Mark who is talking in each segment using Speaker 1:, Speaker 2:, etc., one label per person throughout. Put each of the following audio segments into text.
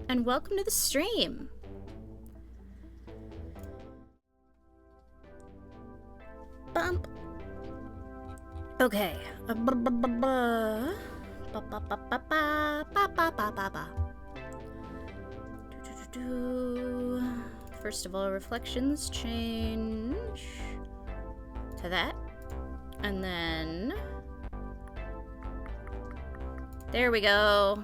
Speaker 1: and welcome to the stream. Bump. Okay. First of all, reflections change to that. And then... there we go.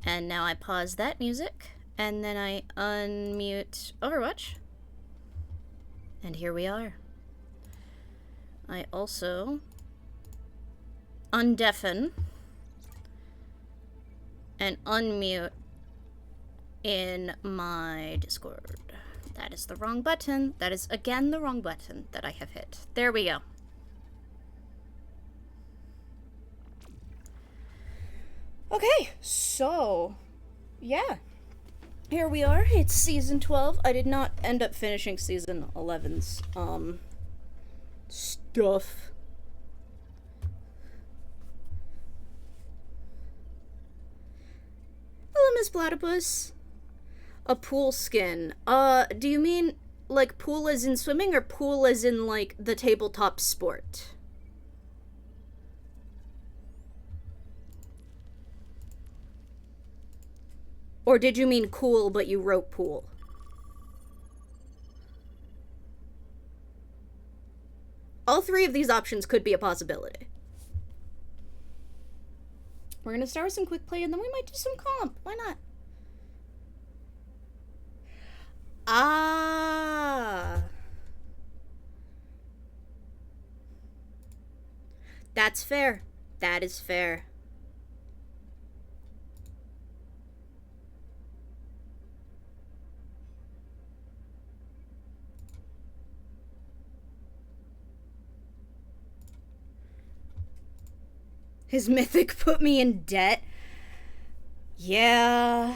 Speaker 1: And now I pause that music, and then I unmute Overwatch. And here we are. I also undeafen and unmute in my Discord. That is the wrong button. That is again the wrong button that I have hit. There we go. Okay, so yeah. Here we are. It's season 12. I did not end up finishing season 11's stuff. Hello, Miss Platypus. A pool skin. Do you mean like pool as in swimming or pool as in like the tabletop sport? Or did you mean cool but you wrote pool? All three of these options could be a possibility. We're gonna start with some quick play and then we might do some comp. Why not? Ah. That's fair. That is fair. His mythic put me in debt. Yeah.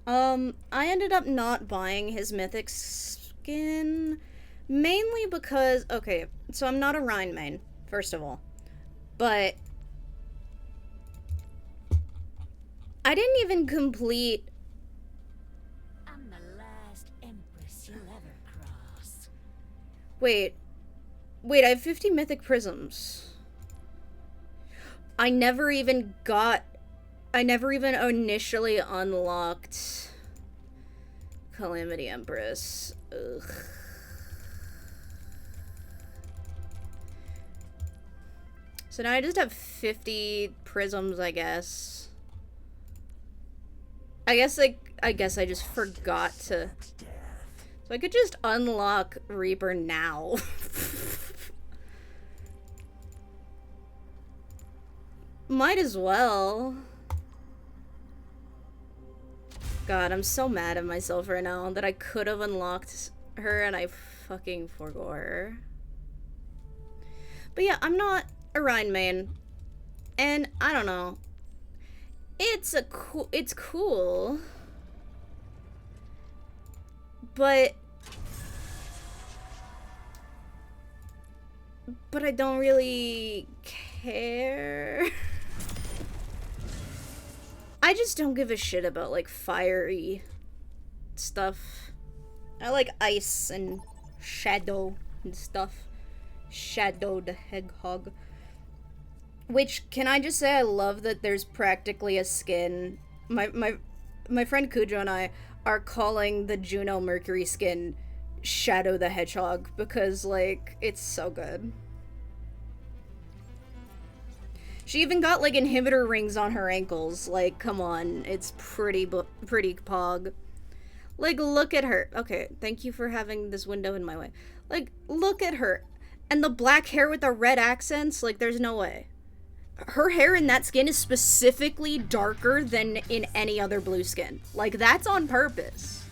Speaker 1: I ended up not buying his mythic skin. Mainly because, okay, so I'm not a Rhine main, first of all. But I didn't even complete...
Speaker 2: I'm the last empress you'll ever cross.
Speaker 1: Wait, I have 50 mythic prisms. I never even initially unlocked Calamity Empress. Ugh. So now I just have 50 prisms, I guess. I guess I just forgot to... So I could just unlock Reaper now. Might as well. God, I'm so mad at myself right now that I could have unlocked her and I fucking forgot her. But yeah, I'm not a Rhine main. And I don't know. It's cool. But I don't really care. I just don't give a shit about, like, fiery stuff. I like ice and shadow and stuff. Shadow the Hedgehog. Which, can I just say I love that there's practically a skin. My friend Cujo and I are calling the Juno Mercury skin Shadow the Hedgehog because, like, it's so good. She even got, like, inhibitor rings on her ankles. Like, come on. It's pretty pog. Like, look at her. Okay, thank you for having this window in my way. Like, look at her. And the black hair with the red accents, like, there's no way. Her hair in that skin is specifically darker than in any other blue skin. Like, that's on purpose.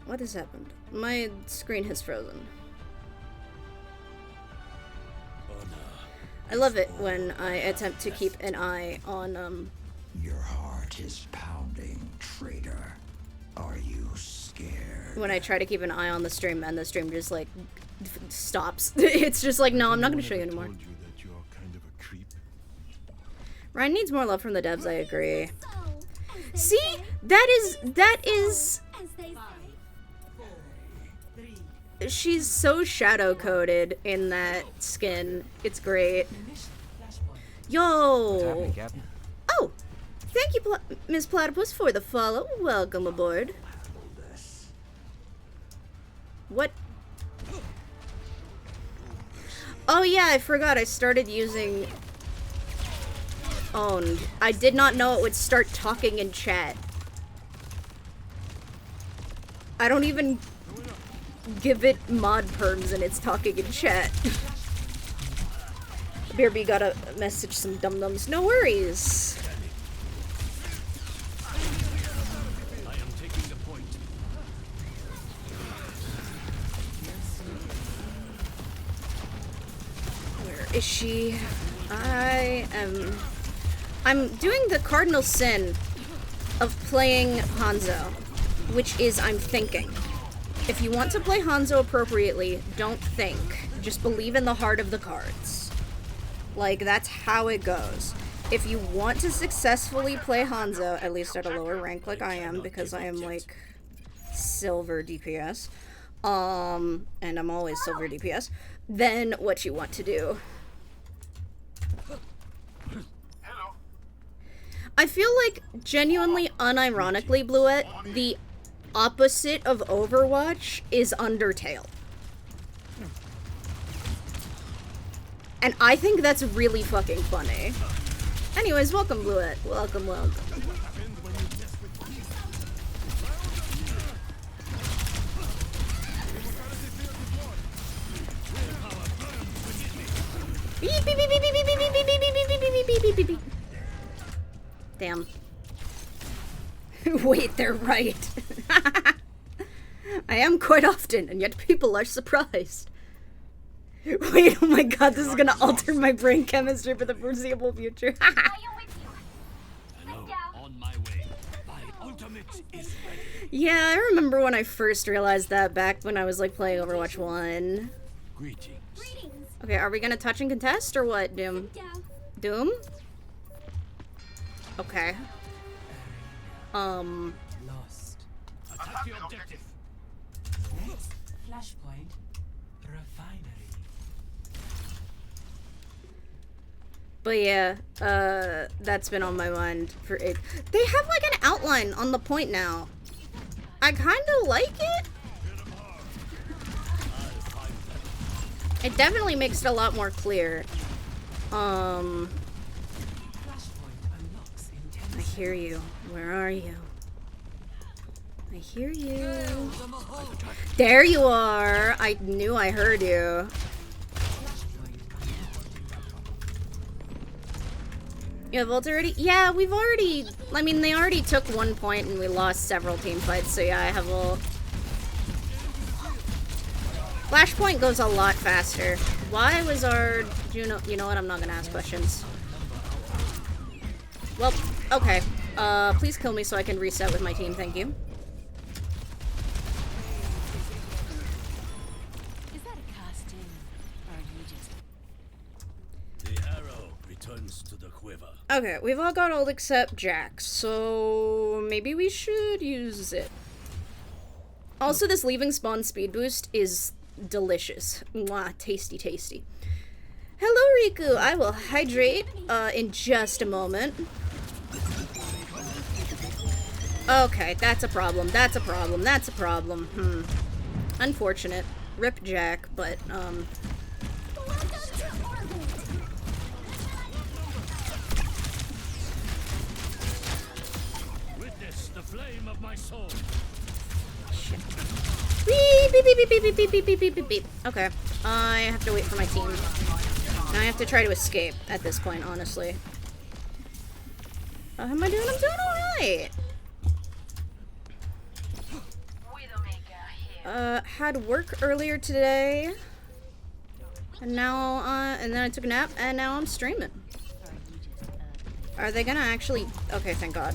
Speaker 1: What has happened? My screen has frozen.
Speaker 3: Oh no.
Speaker 1: I love it when I attempt to keep an eye on,
Speaker 3: Your heart is pounding, traitor. Are you scared?
Speaker 1: when I try to keep an eye on the stream and the stream just, like, stops. It's just like, no, I'm not gonna show you anymore.
Speaker 4: Told you that you're kind of a creep.
Speaker 1: Ryan needs more love from the devs, I agree.
Speaker 5: So, as they
Speaker 1: See?
Speaker 5: say,
Speaker 1: That is...
Speaker 5: as they say.
Speaker 1: She's so shadow-coded in that skin. It's great. Yo!
Speaker 6: Captain?
Speaker 1: Oh! Thank you, Miss Platypus, for the follow. Welcome aboard. What? Oh yeah, I forgot. I started using... Owned. I did not know it would start talking in chat. I don't even give it mod perms and it's talking in chat. BRB gotta message some dum-dums. No worries.
Speaker 4: I am taking the point.
Speaker 1: Where is she? I'm doing the cardinal sin of playing Hanzo, which is I'm thinking. If you want to play Hanzo appropriately, don't think. Just believe in the heart of the cards. Like, that's how it goes. If you want to successfully play Hanzo, at least at a lower rank like I am, because I am, like, silver DPS, and I'm always silver DPS, then what you want to do. I feel like, genuinely, unironically, Bluette, the opposite of Overwatch is Undertale. And I think that's really fucking funny. Anyways, welcome, Bluette. Welcome, welcome. Beep, beep, beep, beep, beep, beep, beep, beep, beep, beep, beep, beep, beep, beep, beep, beep, beep. Damn. Wait, they're right. I am quite often, and yet people are surprised. Wait, oh my god, this is gonna alter my brain chemistry for the foreseeable future.
Speaker 5: I am with you.
Speaker 4: Hello, on my way. My ultimate is ready.
Speaker 1: Yeah, I remember when I first realized that back when I was like playing Overwatch 1.
Speaker 4: Greetings.
Speaker 5: Greetings.
Speaker 1: Okay, are we gonna touch and contest or what, Doom?
Speaker 5: Down.
Speaker 1: Doom? Okay.
Speaker 6: Lost.
Speaker 4: Attack the objective.
Speaker 6: Next flashpoint. Refinery.
Speaker 1: But yeah, that's been on my mind for it. They have like an outline on the point now. I kinda like it. It definitely makes it a lot more clear.
Speaker 6: Flashpoint unlocks in 10
Speaker 1: I hear you. Where are you? I hear you. There you are. I knew I heard you. You have ult already? Yeah, we've already... I mean, they already took 1 point and we lost several team fights, so yeah, I have ult. Flashpoint goes a lot faster. Why was our Juno... You know what? I'm not gonna ask questions. Well, okay. Please kill me so I can reset with my team, thank you.
Speaker 2: Is that a costume? Or are you just...
Speaker 4: The arrow returns to the quiver.
Speaker 1: Okay, we've all got ult except Jack, so maybe we should use it. Also, this leaving spawn speed boost is delicious. Mwah, tasty, tasty. Hello, Riku. I will hydrate in just a moment. Okay, that's a problem. That's a problem. That's a problem. Unfortunate. Rip Jack, but
Speaker 5: Welcome to orbit.
Speaker 4: Witness the flame of my soul.
Speaker 1: shit. Beep, beep, beep, beep, beep, beep, beep, beep, beep, beep, beep. Okay, I have to wait for my team. Now I have to try to escape at this point, honestly. How am I doing? I'm doing alright. Had work earlier today. And now, and then I took a nap, and now I'm streaming. Are they gonna actually... Okay, thank God.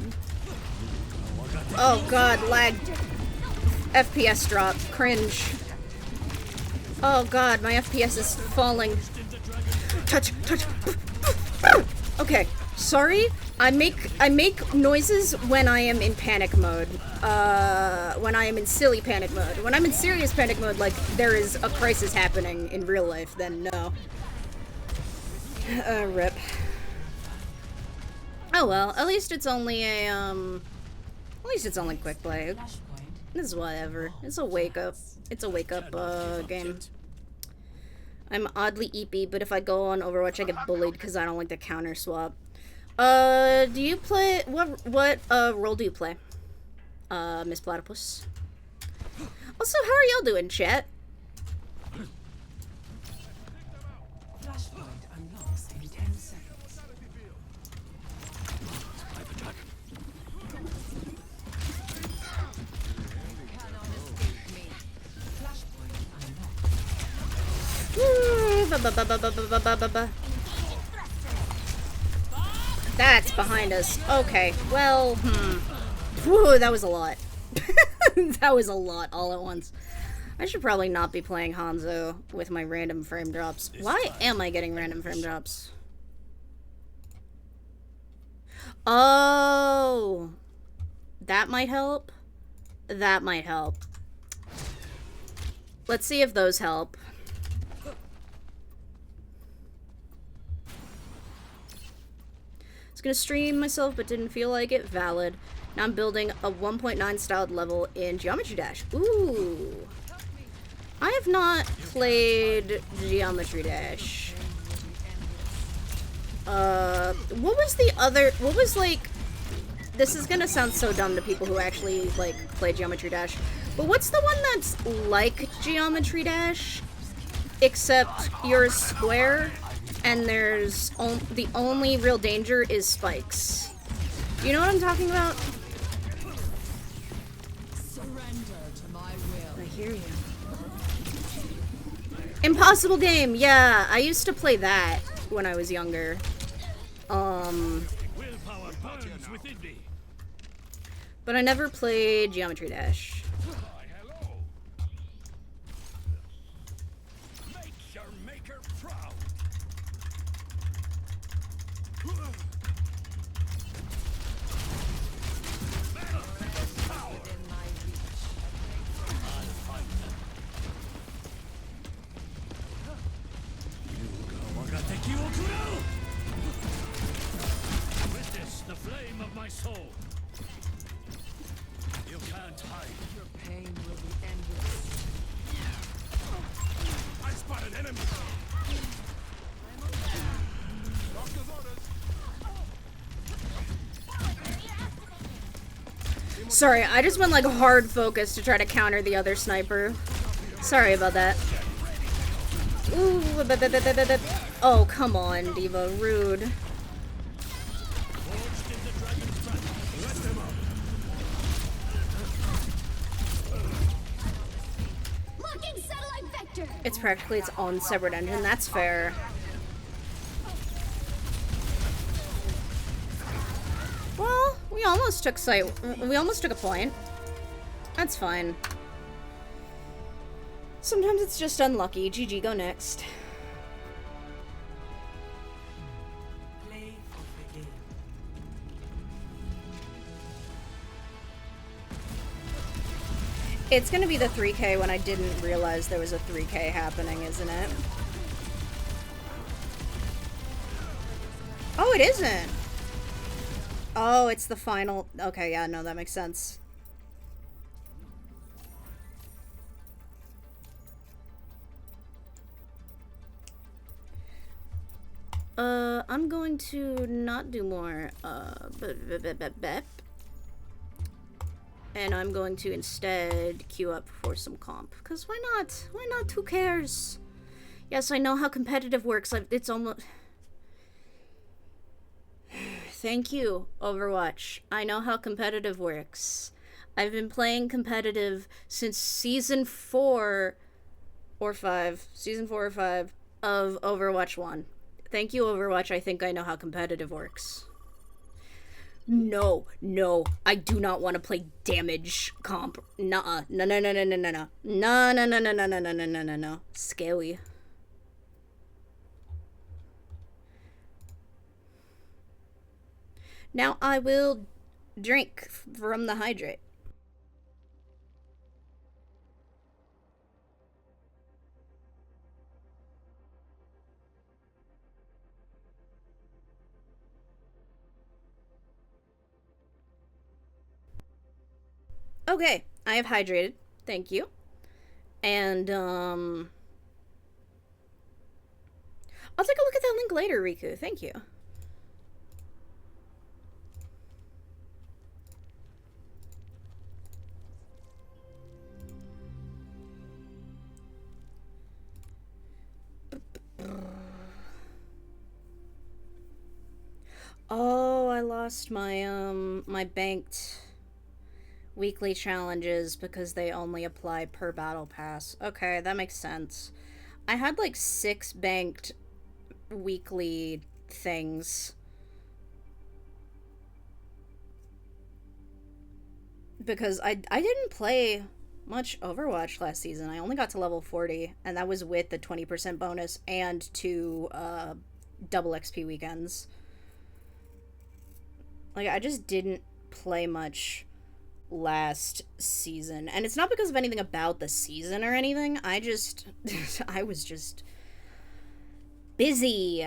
Speaker 1: Oh God, lag. FPS drop. Cringe. Oh God, my FPS is falling. Touch. Okay, sorry. I make noises when I am in panic mode. When I am in silly panic mode. When I'm in serious panic mode, like there is a crisis happening in real life, then no. Rip. Oh well, at least it's only a at least it's only quick play. This is whatever. It's a wake up. It's a wake up game. I'm oddly eepy, but if I go on Overwatch, I get bullied because I don't like the counter swap. Do you play what role do you play? Miss Platypus. Also, how are y'all doing, chat?
Speaker 6: Flashpoint unlocks in 10 seconds. Flashpoint unlocked.
Speaker 1: That's behind us. Okay, well, Whew, that was a lot. That was a lot all at once. I should probably not be playing Hanzo with my random frame drops. Why am I getting random frame drops? Oh, that might help. That might help. Let's see if those help. I was gonna stream myself, but didn't feel like it. Valid. Now I'm building a 1.9 styled level in Geometry Dash. Ooh. I have not played Geometry Dash. What was the other... What was, like... This is gonna sound so dumb to people who actually, like, play Geometry Dash. But what's the one that's like Geometry Dash? Except you're a square, and there's... the only real danger is spikes. You know what I'm talking about? I hear you. Impossible Game! Yeah, I used to play that when I was younger.
Speaker 4: Willpower burns within me.
Speaker 1: But I never played Geometry Dash.
Speaker 4: Why, hello. Make your maker proud. Witness the flame of my soul. You can't hide.
Speaker 6: Your pain will be endless.
Speaker 4: I spot an enemy.
Speaker 1: Sorry, I just went like hard focus to try to counter the other sniper. Sorry about that. Ooh, oh, come on, Diva. Rude.
Speaker 5: Locking satellite vector.
Speaker 1: It's practically its own separate engine. That's fair. Well, we almost took site. We almost took a point. That's fine. Sometimes it's just unlucky. GG, go next.
Speaker 6: Play of the game.
Speaker 1: It's gonna be the 3K when I didn't realize there was a 3K happening, isn't it? Oh, it isn't! Oh, it's the final... Okay, yeah, no, that makes sense. I'm going to not do more, and I'm going to instead queue up for some comp. Because why not? Why not? Who cares? Yes, I know how competitive works. It's almost... Thank you, Overwatch. I know how competitive works. I've been playing competitive since season 4 or 5. Season 4 or 5. of Overwatch 1. Thank you, Overwatch. I think I know how competitive works. No, I do not want to play damage comp. Nuh-uh. No. No. Scary. Now I will drink from the hydrate. Okay, I have hydrated. Thank you. And, I'll take a look at that link later, Riku. Thank you. Oh, I lost my, my banked weekly challenges because they only apply per battle pass. Okay, that makes sense. I had like 6 banked weekly things. Because I didn't play much Overwatch last season. I only got to level 40, and that was with the 20% bonus and 2 double XP weekends. Like, I just didn't play much last season. And it's not because of anything about the season or anything. I was just busy.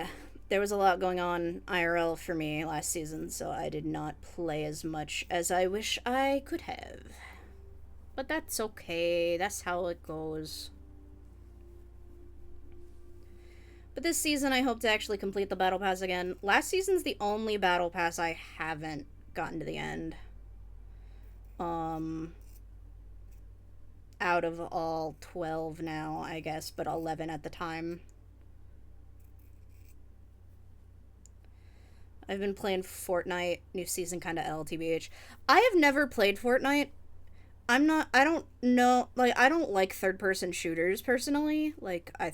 Speaker 1: There was a lot going on IRL for me last season, so I did not play as much as I wish I could have. But that's okay. That's how it goes. But this season, I hope to actually complete the Battle Pass again. Last season's the only Battle Pass I haven't gotten to the end. Out of all 12 now, I guess, but 11 at the time. I've been playing Fortnite, new season kinda LTBH. I have never played Fortnite. I don't know, like, I don't like third-person shooters, personally. Like, I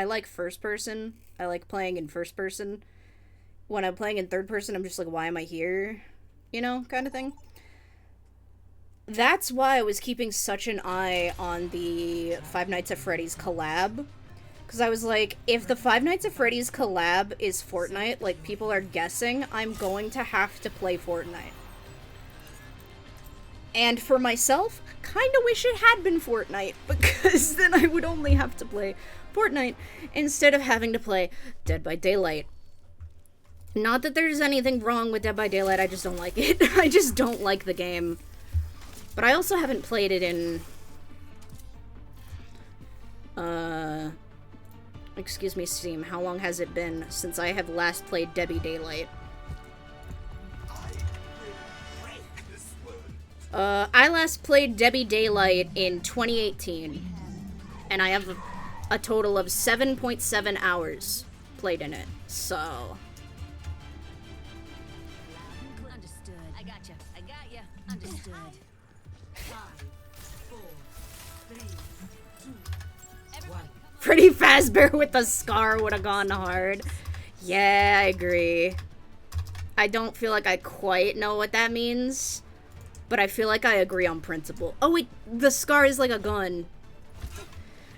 Speaker 1: like first person. I like playing in first person. When I'm playing in third person, I'm just like, why am I here? You know, kind of thing. That's why I was keeping such an eye on the Five Nights at Freddy's collab. Because I was like, if the Five Nights at Freddy's collab is Fortnite, like people are guessing, I'm going to have to play Fortnite. And for myself, kind of wish it had been Fortnite, because then I would only have to play Fortnite instead of having to play Dead by Daylight. Not that there's anything wrong with Dead by Daylight, I just don't like it. I just don't like the game. But I also haven't played it in... Excuse me, Steam. How long has it been since I have last played Dead by Daylight? I last played Dead by Daylight in 2018. And I have a total of 7.7 hours played in it. So...
Speaker 2: Understood. I gotcha. I got ya. Understood. 5, 4, 3, 2, 1.
Speaker 1: Freddy Fazbear with the scar would have gone hard. Yeah, I agree. I don't feel like I quite know what that means, but I feel like I agree on principle. Oh wait, the scar is like a gun.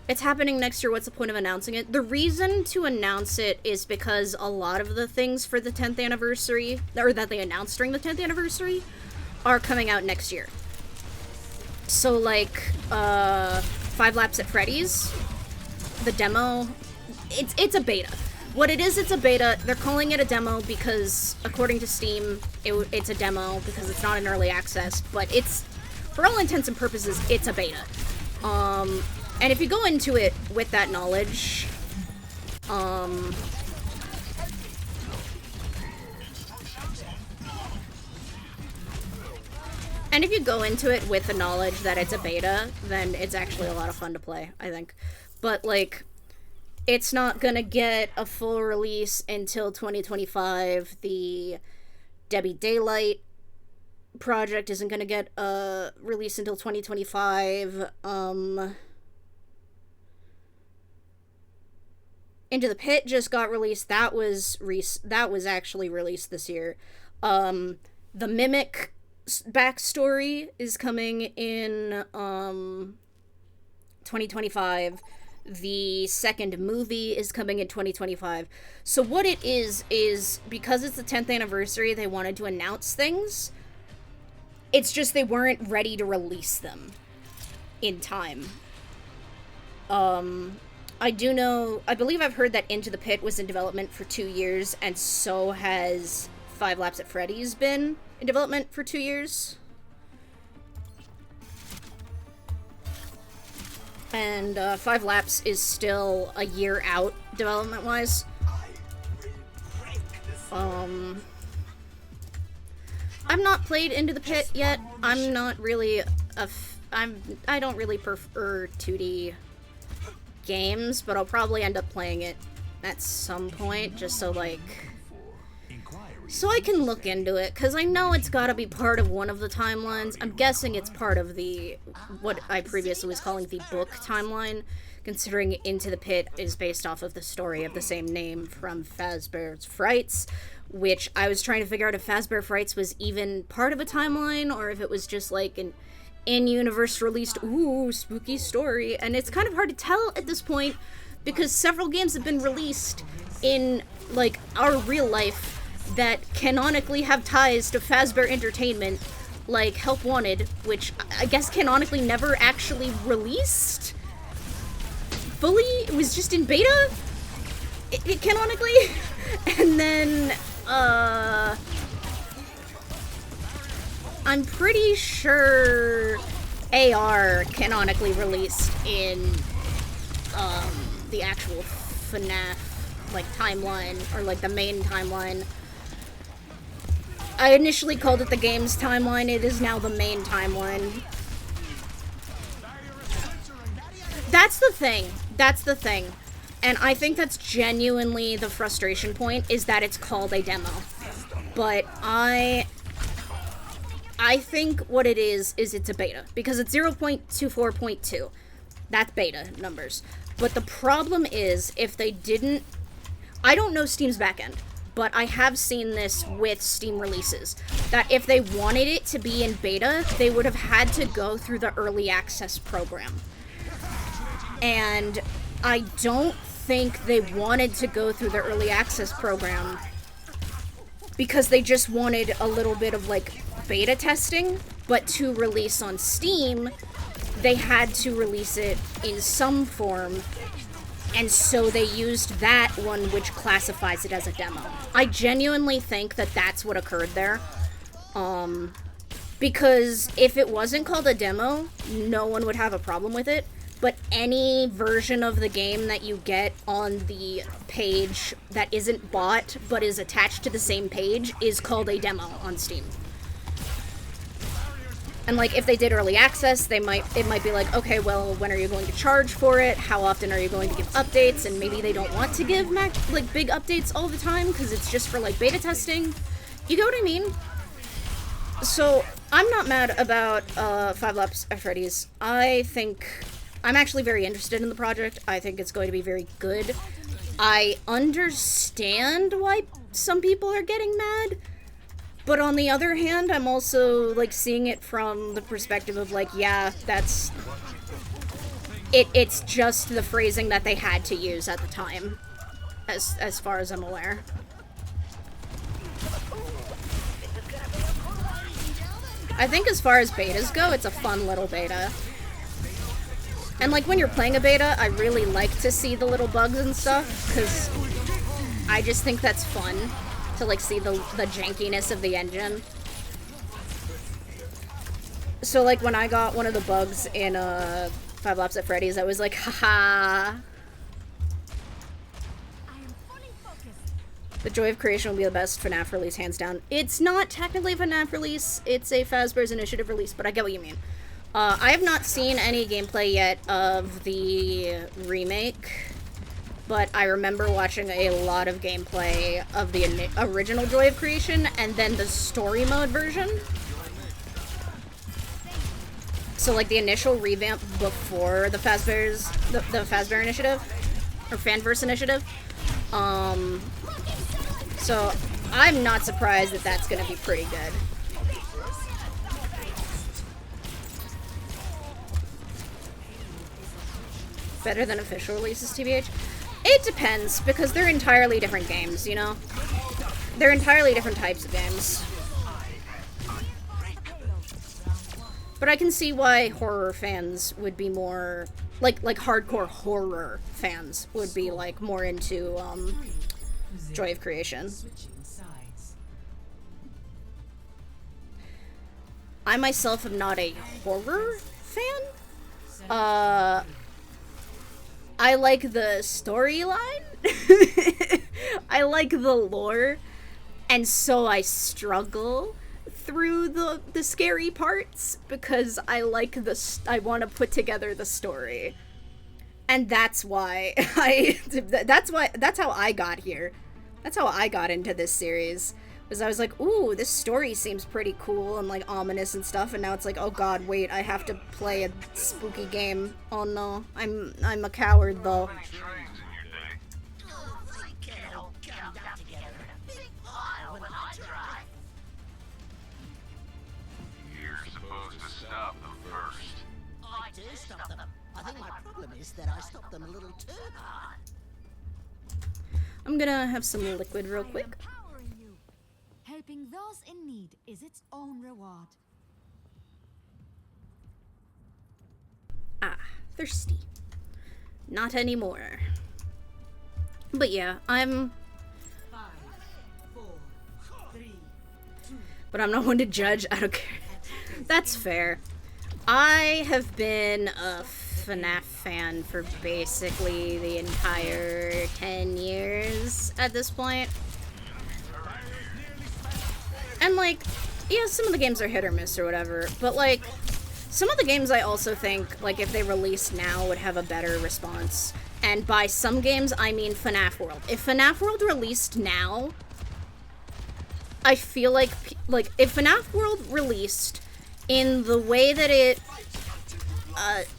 Speaker 1: It's happening next year. What's the point of announcing it? The reason to announce it is because a lot of the things for the 10th anniversary, or that they announced during the 10th anniversary, are coming out next year. So like, 5 Laps at Freddy's, the demo, it's a beta. What it is, it's a beta. They're calling it a demo because, according to Steam, it's a demo because it's not an early access, but it's, for all intents and purposes, it's a beta. And if you go into it with that knowledge, and if you go into it with the knowledge that it's a beta, then it's actually a lot of fun to play, I think. But, like, it's not gonna get a full release until 2025. The Dead by Daylight project isn't gonna get a release until 2025. Into the Pit just got released. That was actually released this year. The Mimic backstory is coming in 2025. The second movie is coming in 2025. So what it is because it's the 10th anniversary, they wanted to announce things. It's just they weren't ready to release them in time. I believe I've heard that Into the Pit was in development for 2 years, and so has 5 Laps at Freddy's been in development for 2 years. And 5 Laps is still a year out development-wise. I've not played Into the Pit yet. I'm not really I don't really prefer 2D games, but I'll probably end up playing it at some point, just so I can look into it, because I know it's gotta be part of one of the timelines. I'm guessing it's part of what I previously was calling the book timeline, considering Into the Pit is based off of the story of the same name from Fazbear's Frights, which I was trying to figure out if Fazbear Frights was even part of a timeline, or if it was just like an in-universe released, ooh, spooky story, and it's kind of hard to tell at this point, because several games have been released in, like, our real life that canonically have ties to Fazbear Entertainment, like Help Wanted, which I guess canonically never actually released fully. It was just in beta, it canonically. And then I'm pretty sure AR canonically released in the actual FNAF like timeline, or like the main timeline. I initially called it the game's timeline. It is now the main timeline. That's the thing. And I think that's genuinely the frustration point, is that it's called a demo. But I think what it is it's a beta, because it's 0.24.2. That's beta numbers. But the problem is, if they didn't... I don't know Steam's backend, but I have seen this with Steam releases, that if they wanted it to be in beta, they would have had to go through the early access program. And I don't think they wanted to go through the early access program because they just wanted a little bit of, like, beta testing, but to release on Steam, they had to release it in some form, and so they used that one, which classifies it as a demo. I genuinely think that that's what occurred there. Because if it wasn't called a demo, no one would have a problem with it. But any version of the game that you get on the page that isn't bought, but is attached to the same page, is called a demo on Steam. And, like, if they did early access, it might be like, okay, well, when are you going to charge for it? How often are you going to give updates? And maybe they don't want to give, big updates all the time, because it's just for, like, beta testing. You get what I mean? So, I'm not mad about 5 Laps at Freddy's. I'm actually very interested in the project. I think it's going to be very good. I understand why some people are getting mad. But on the other hand, I'm also, like, seeing it from the perspective of, like, yeah, that's... It's just the phrasing that they had to use at the time, as far as I'm aware. I think as far as betas go, it's a fun little beta. And, like, when you're playing a beta, I really like to see the little bugs and stuff, because I just think that's fun. To, like, see the jankiness of the engine. So, like, when I got one of the bugs in 5 Laps at Freddy's, I was like, haha. The joy of creation will be the best FNAF release, hands down. It's not technically a FNAF release, it's a Fazbear's Initiative release, but I get what you mean. I have not seen any gameplay yet of the remake, but I remember watching a lot of gameplay of the original Joy of Creation and then the story mode version. So, like, the initial revamp before the Fazbear Initiative. or Fanverse initiative. So I'm not surprised that that's gonna be pretty good. Better than official releases, TBH? It depends, because they're entirely different games, you know? They're entirely different types of games. But I can see why horror fans would be more... Like hardcore horror fans would be, like, more into, Joy of Creation. I myself am not a horror fan. I like the storyline. I like the lore. And so I struggle through the scary parts because I like I want to put together the story. And that's why that's how I got here. That's how I got into this series. Was I was like, ooh, this story seems pretty cool and like ominous and stuff, and now it's like, oh god, wait, I have to play a spooky game. Oh no, I'm a coward though.
Speaker 7: You're supposed to stop them first.
Speaker 8: I do stop them. I think my problem is that I stop them a little too hard.
Speaker 1: I'm gonna have some liquid real quick.
Speaker 2: Empowering you. Helping those in need is its own reward.
Speaker 1: Ah, thirsty. Not anymore. But yeah, I'm...
Speaker 6: 5, 4, 3, 2.
Speaker 1: But I'm not one to judge, I don't care. That's fair. I have been a FNAF fan for basically the entire 10 years at this point. And like, yeah, some of the games are hit or miss or whatever, but like, some of the games I also think, like, if they released now would have a better response. And by some games, I mean FNAF World. If FNAF World released now, I feel like if FNAF World released in the way that it,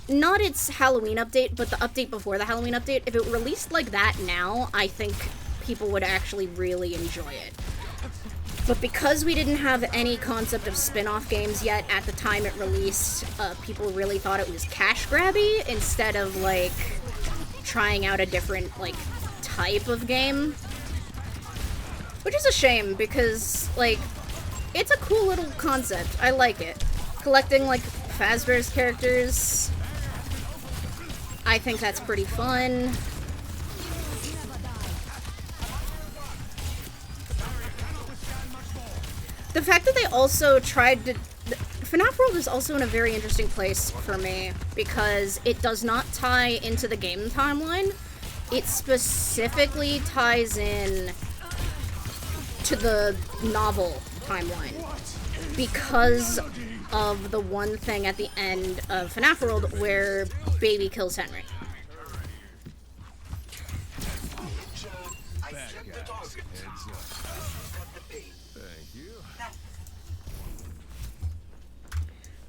Speaker 1: not its Halloween update, but the update before the Halloween update, if it released like that now, I think people would actually really enjoy it. But because we didn't have any concept of spin-off games yet at the time it released, people really thought it was cash grabby instead of, like, trying out a different, like, type of game. Which is a shame, because, like, it's a cool little concept. I like it. Collecting, like, Fazbear's characters, I think that's pretty fun. The fact that they also tried to... FNAF World is also in a very interesting place for me, because it does not tie into the game timeline. It specifically ties in to the novel timeline, because of the one thing at the end of FNAF World where Baby kills Henry.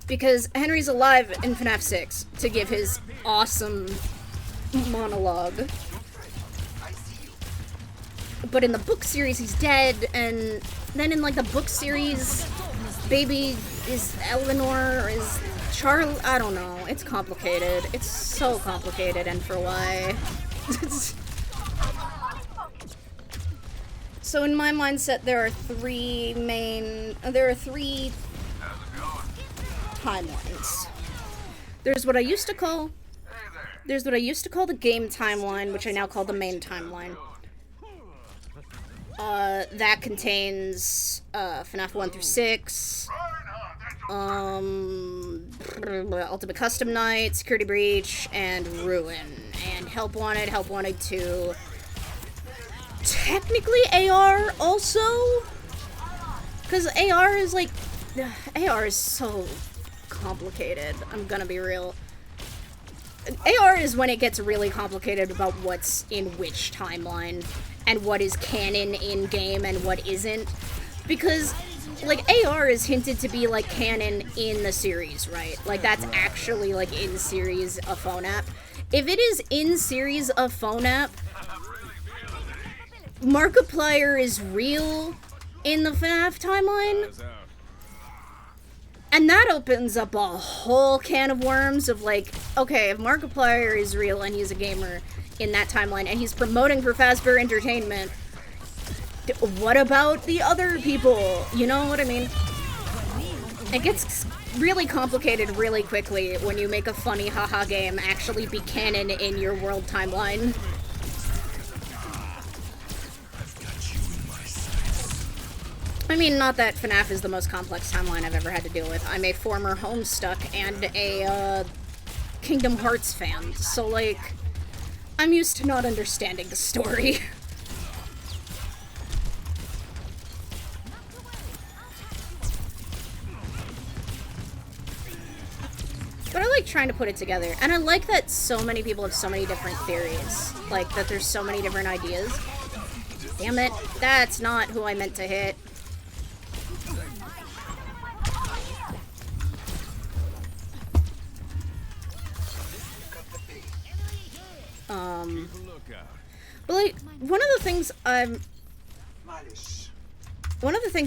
Speaker 1: Because Henry's alive in FNAF 6 to give his awesome monologue. But in the book series, he's dead, and then in, like, the book series, Baby is Eleanor, or is Charlie? I don't know. It's complicated. It's so complicated, and for why. So in my mindset, there are three timelines. There's what I used to call the game timeline, which I now call the main timeline. That contains FNAF 1 through 6, Ultimate Custom Night, Security Breach, and Ruin, and Help Wanted, Help Wanted 2. Technically AR also, because AR is like, AR is so complicated, I'm gonna be real. AR is when it gets really complicated about what's in which timeline, and what is canon in-game and what isn't. Because, like, AR is hinted to be, like, canon in the series, right? Like, that's actually, like, in-series a phone app. If it is in series a phone app, Markiplier is real in the FNAF timeline. And that opens up a whole can of worms of like, okay, if Markiplier is real and he's a gamer in that timeline and he's promoting for Fazbear Entertainment, what about the other people? You know what I mean? It gets really complicated really quickly when you make a funny haha game actually be canon in your world timeline. I mean, not that FNAF is the most complex timeline I've ever had to deal with. I'm a former Homestuck and a Kingdom Hearts fan, so like, I'm used to not understanding the story. But I like trying to put it together, and I like that so many people have so many different theories. Like, that there's so many different ideas. Damn it, that's not who I meant to hit. But like, one of the things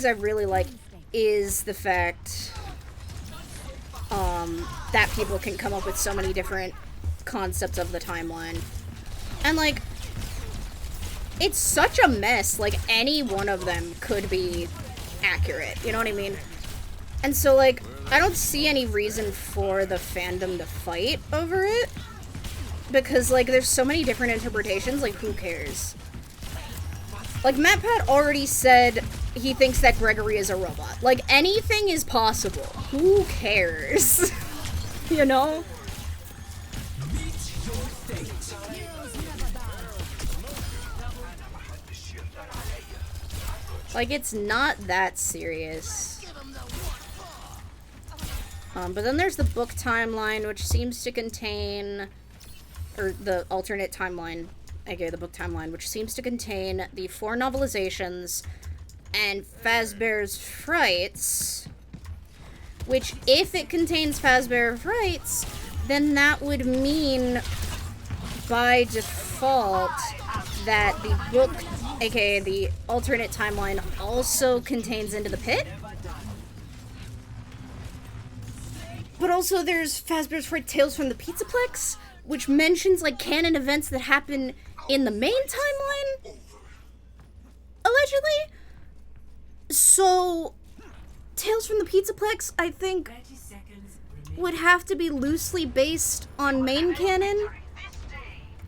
Speaker 1: I really like is the fact that people can come up with so many different concepts of the timeline. And like, it's such a mess, like any one of them could be accurate, you know what I mean? And so like, I don't see any reason for the fandom to fight over it, because like, there's so many different interpretations, like who cares? Like, MatPat already said he thinks that Gregory is a robot. Like, anything is possible. Who cares? You know? Like, it's not that serious. But then there's the book timeline, which seems to contain... Or the alternate timeline, aka the book timeline, which seems to contain the 4 novelizations and Fazbear's Frights, which, if it contains Fazbear Frights, then that would mean, by default, that the book, aka the alternate timeline, also contains Into the Pit. But also there's Fazbear's Fright Tales from the Pizzaplex, which mentions, like, canon events that happen in the main timeline? Allegedly? So, Tales from the Pizzaplex, I think, would have to be loosely based on main canon,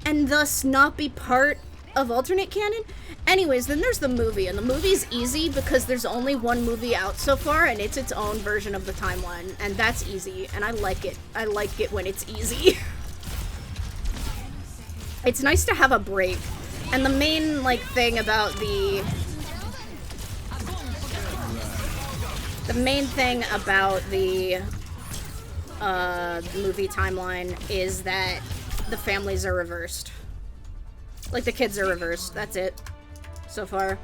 Speaker 1: and thus not be part of alternate canon? Anyways, then there's the movie, and the movie's easy because there's only one movie out so far, and it's its own version of the timeline, and that's easy, and I like it. I like it when it's easy. It's nice to have a break. And the main, like, thing about the main thing about the movie timeline is that the families are reversed. Like, the kids are reversed. That's it. So far.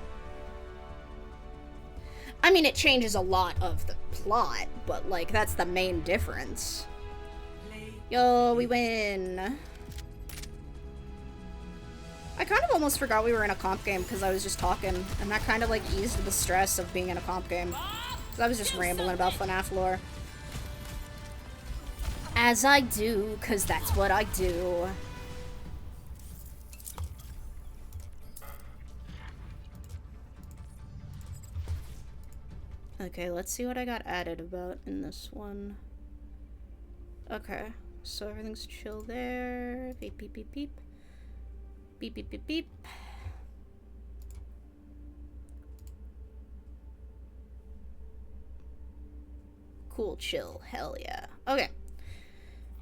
Speaker 1: I mean, it changes a lot of the plot, but, like, that's the main difference. Yo, we win! I kind of almost forgot we were in a comp game because I was just talking, and that kind of, like, eased the stress of being in a comp game. Because I was just rambling about FNAF lore. As I do, because that's what I do. Okay, let's see what I got added about in this one. Okay, so everything's chill there. Beep, beep, beep, beep. Beep, beep, beep, beep. Cool, chill, hell yeah. Okay.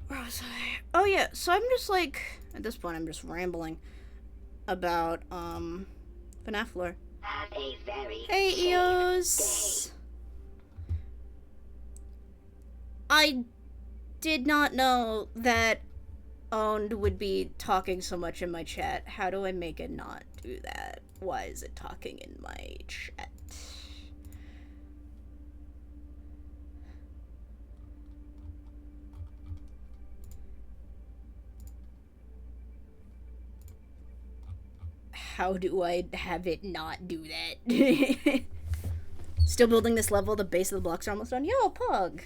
Speaker 1: Where was I? Oh yeah, so I'm just like, at this point I'm just rambling about, FNAF lore.
Speaker 5: Have a very
Speaker 1: Hey, Eos! I did not know that Owned would be talking so much in my chat. How do I make it not do that? Why is it talking in my chat? How do I have it not do that? Still building this level. The base of the blocks are almost done. Yo, Pug!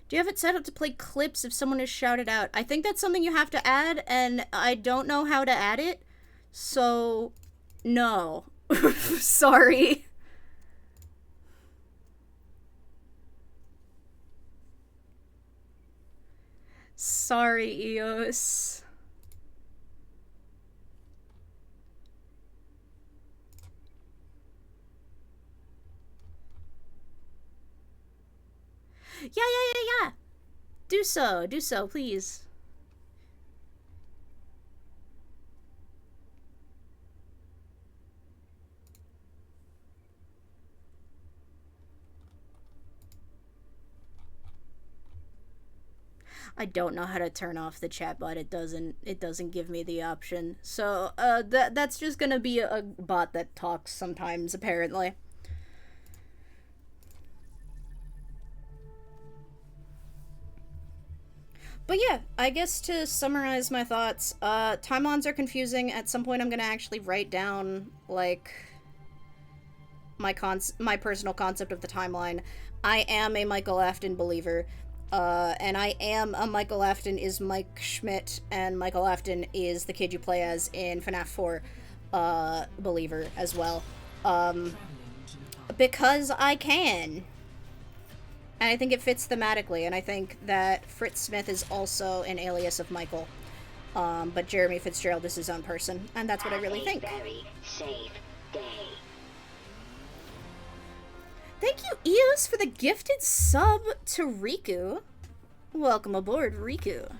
Speaker 1: Do you have it set up to play clips if someone is shouted out? I think that's something you have to add, and I don't know how to add it. So, no. Sorry. Sorry, Eos. Yeah. Do so, please. I don't know how to turn off the chat bot. It doesn't give me the option. So, that's just gonna be a bot that talks sometimes, apparently. But yeah, I guess to summarize my thoughts, time-ons are confusing. At some point I'm gonna actually write down, like, my personal concept of the timeline. I am a Michael Afton believer, and I am a Michael Afton is Mike Schmidt, and Michael Afton is the kid you play as in FNAF 4, believer as well. Because I can. And I think it fits thematically, and I think that Fritz Smith is also an alias of Michael. But Jeremy Fitzgerald is his own person, and that's what I really think.
Speaker 9: Very safe day.
Speaker 1: Thank you, Eos, for the gifted sub to Riku. Welcome aboard, Riku.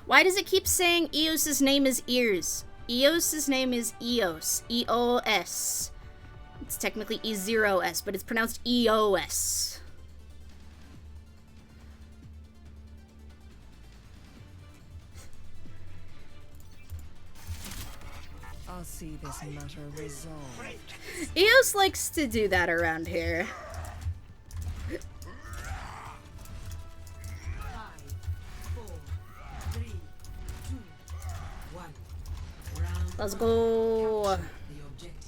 Speaker 1: Why does it keep saying Eos's name is Ears? Eos's name is Eos. E-O-S. It's technically E0S, but it's pronounced EOS.
Speaker 6: I'll see this matter resolved.
Speaker 1: Eos likes to do that around here.
Speaker 6: 5, 4, 3, 2, 1. Round
Speaker 1: Let's go.
Speaker 6: the objective.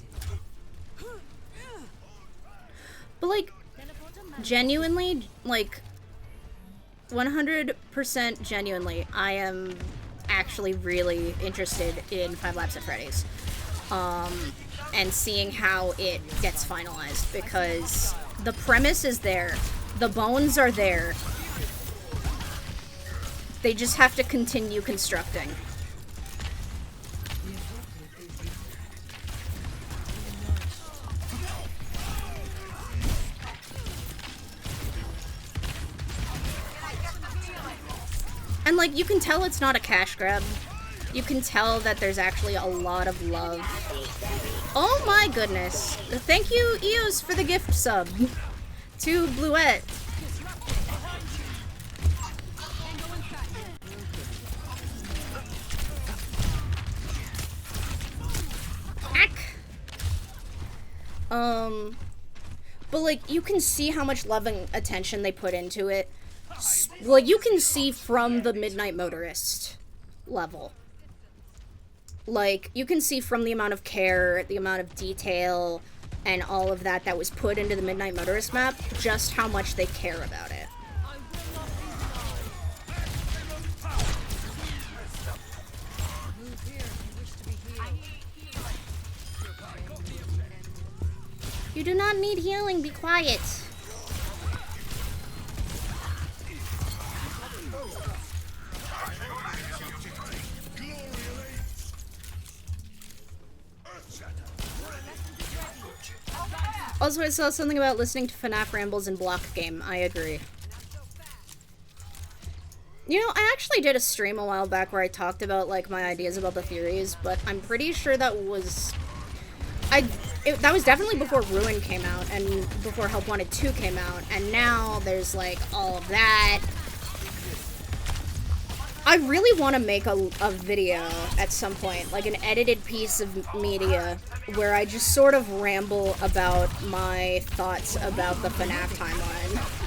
Speaker 1: But, like, genuinely, like, 100% genuinely, I am actually really interested in 5 Laps at Freddy's. And seeing how it gets finalized, because the premise is there. The bones are there. They just have to continue constructing. And, like, you can tell it's not a cash grab. You can tell that there's actually a lot of love. Oh my goodness. Thank you, Eos, for the gift sub. To Bluette. Ack. But, like, you can see how much love and attention they put into it. Like, you can see from the Midnight Motorist level. Like, you can see from the amount of care, the amount of detail, and all of that that was put into the Midnight Motorist map, just how much they care about it. You do not need healing, be quiet. Also, I saw something about listening to FNAF rambles in block game. I agree. You know, I actually did a stream a while back where I talked about, like, my ideas about the theories, but I'm pretty sure that was... that was definitely before Ruin came out, and before Help Wanted 2 came out, and now there's, like, all of that. I really want to make a video at some point, like an edited piece of media, where I just sort of ramble about my thoughts about the FNAF timeline.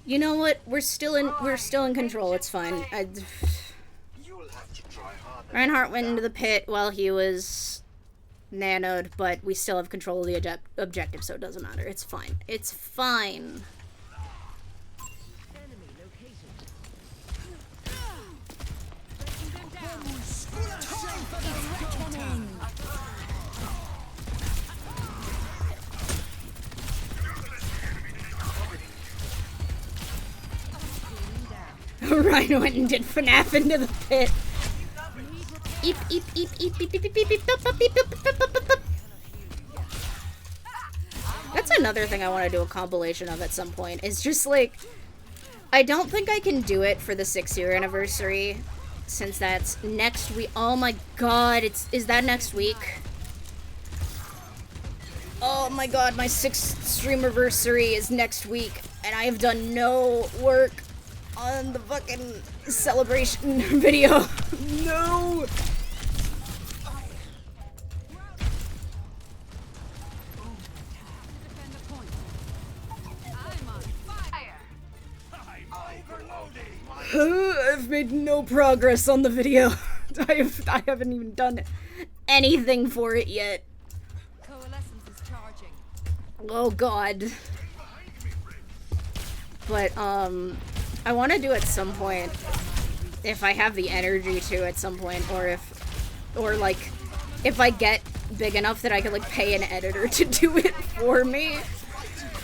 Speaker 1: You know what? We're still in control. It's fine. Reinhardt went into the pit while he was nanoed, but we still have control of the objective, so it doesn't matter. It's fine. It's fine. Rhino went and did FNAF into the pit. Eep, eep, eep, eep, eep, eep, eep, eep, eep, eep, eep, eep. That's another thing I want to do a compilation of at some point. Is just like, I don't think I can do it for the 6-year anniversary, since that's next week. Oh my god, is that next week? Oh my god, my 6th streamiversary is next week, and I have done no work on the fucking celebration video. No! I've made no progress on the video. I haven't even done anything for it yet. Oh god. But, I want to do at some point, if I have the energy to at some point, or if I get big enough that I can, like, pay an editor to do it for me.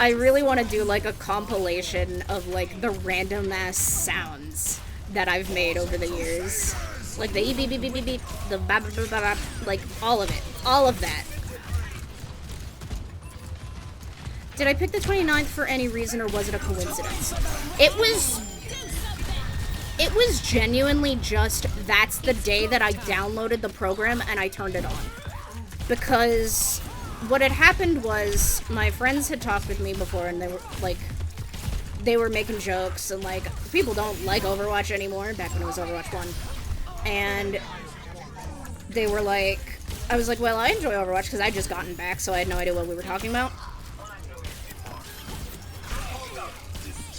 Speaker 1: I really want to do, like, a compilation of, like, the random-ass sounds that I've made over the years. Like, the beep beep beep beep beep, the bap bap bap bap, like, all of it. All of that. Did I pick the 29th for any reason, or was it a coincidence? It was genuinely just, that's the day that I downloaded the program and I turned it on. Because what had happened was, my friends had talked with me before, and they were making jokes, and, like, people don't like Overwatch anymore, back when it was Overwatch 1. And they were like, I was like, well, I enjoy Overwatch, because I'd just gotten back, so I had no idea what we were talking about.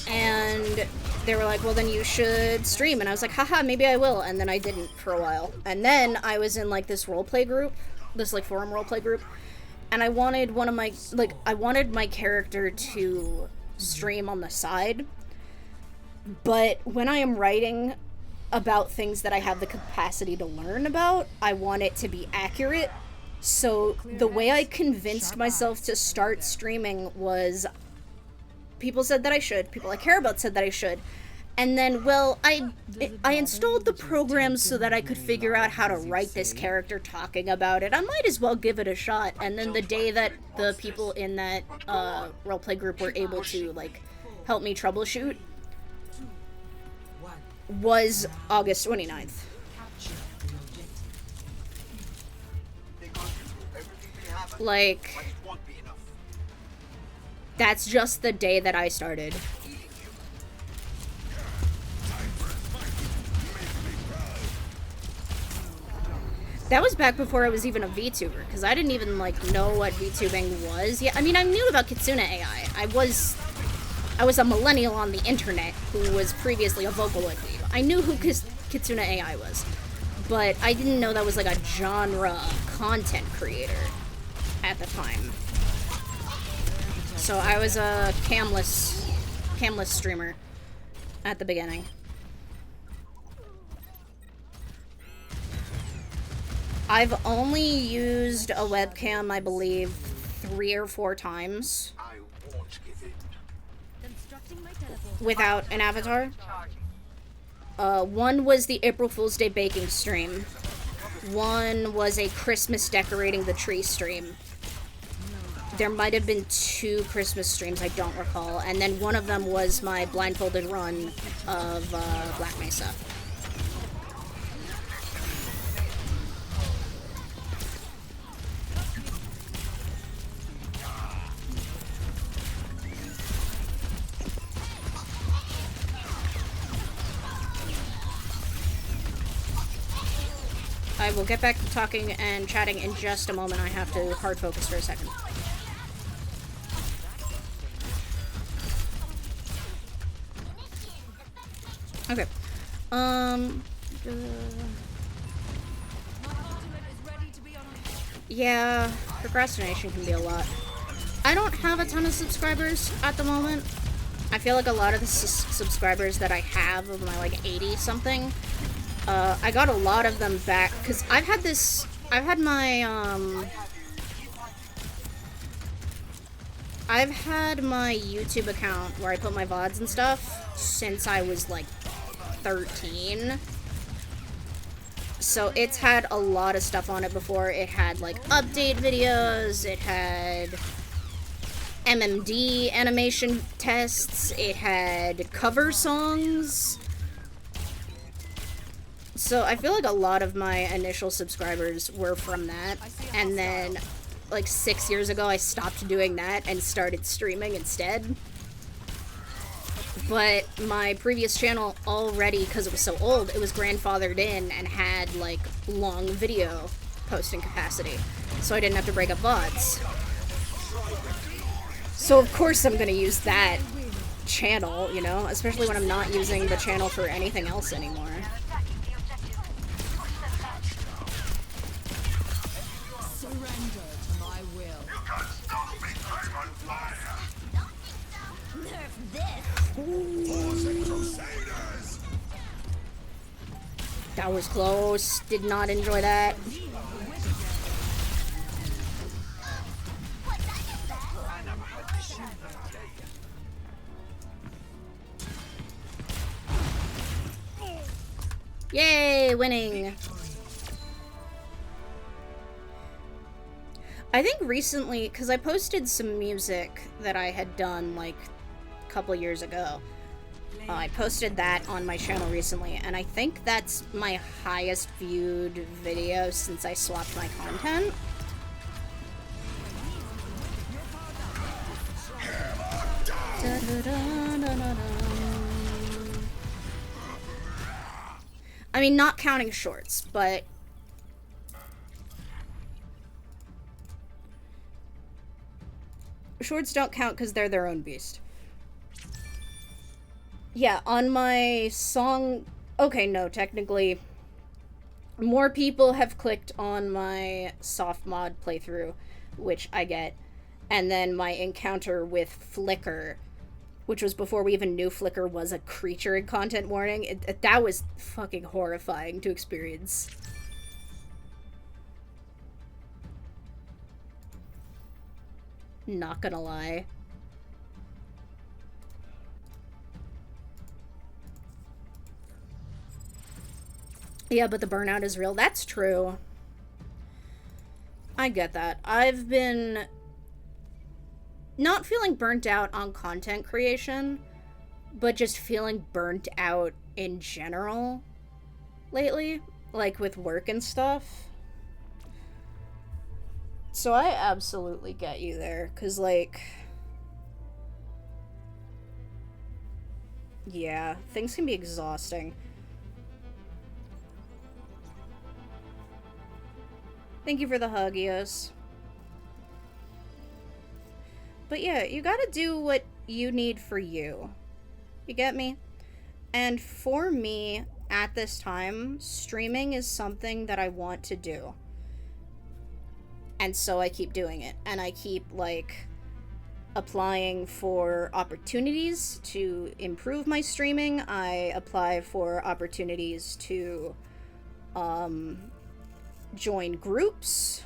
Speaker 1: And they were like, well, then you should stream. And I was like, haha, maybe I will. And then I didn't for a while. And then I was in, like, this roleplay group, this, like, forum roleplay group. And I wanted one of my, like, I wanted my character to stream on the side. But when I am writing about things that I have the capacity to learn about, I want it to be accurate. So the way I convinced myself to start streaming was, people said that I should, people I care about said that I should, and then, well, I installed the program so that I could figure out how to write this character talking about it. I might as well give it a shot. And then the day that the people in that roleplay group were able to, like, help me troubleshoot was August 29th. Like, that's just the day that I started. That was back before I was even a VTuber, because I didn't even, like, know what VTubing was. Yeah, I mean, I knew about Kitsune AI. I was a millennial on the internet who was previously a Vocaloid weeb. I knew who Kitsune AI was, but I didn't know that was, like, a genre content creator at the time. So I was a camless streamer at the beginning. I've only used a webcam, I believe, 3 or 4 times without an avatar. One was the April Fool's Day baking stream. One was a Christmas decorating the tree stream. There might have been 2 Christmas streams, I don't recall. And then one of them was my blindfolded run of Black Mesa. I will get back to talking and chatting in just a moment. I have to hard focus for a second. Okay. Yeah, procrastination can be a lot. I don't have a ton of subscribers at the moment. I feel like a lot of the subscribers that I have of my like 80 something, I got a lot of them back because I've had my YouTube account where I put my VODs and stuff since I was like 13. So it's had a lot of stuff on it before. It had like update videos, it had MMD animation tests, it had cover songs. So I feel like a lot of my initial subscribers were from that. And then like 6 years ago I stopped doing that and started streaming instead. But my previous channel already, because it was so old, it was grandfathered in and had like long video posting capacity. So I didn't have to break up VODs. So of course I'm gonna use that channel, you know, especially when I'm not using the channel for anything else anymore. That was close. Did not enjoy that. Yay, winning. I think recently, because I posted some music that I had done like a couple years ago. I posted that on my channel recently, and I think that's my highest viewed video since I swapped my content. I mean, not counting shorts, but shorts don't count because they're their own beast. Yeah, on my song... Okay, no, technically, more people have clicked on my soft mod playthrough, which I get, and then my encounter with Flickr, which was before we even knew Flickr was a creature in content warning. That was fucking horrifying to experience. Not gonna lie. Yeah, but the burnout is real. That's true. I get that. I've been not feeling burnt out on content creation, but just feeling burnt out in general lately, like with work and stuff. So I absolutely get you there, 'cause like, yeah, things can be exhausting. Thank you for the hug, Eos. But yeah, you gotta do what you need for you. You get me? And for me, at this time, streaming is something that I want to do. And so I keep doing it. And I keep, like, applying for opportunities to improve my streaming. I apply for opportunities to, join groups.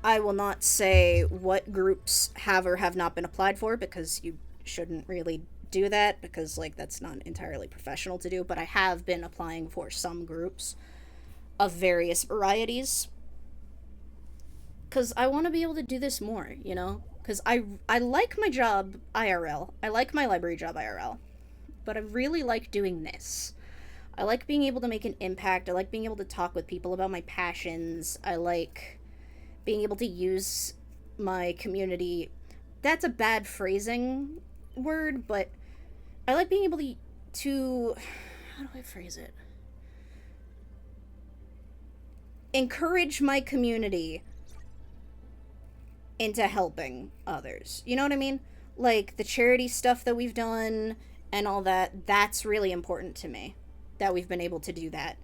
Speaker 1: I will not say what groups have or have not been applied for, because you shouldn't really do that, because like that's not entirely professional to do, but I have been applying for some groups of various varieties, because I want to be able to do this more, you know, because I like my job IRL, I like my library job IRL, but I really like doing this. I like being able to make an impact. I like being able to talk with people about my passions. I like being able to use my community. That's a bad phrasing word, but I like being able to how do I phrase it? Encourage my community into helping others. You know what I mean? Like, the charity stuff that we've done and all that, that's really important to me, that we've been able to do that.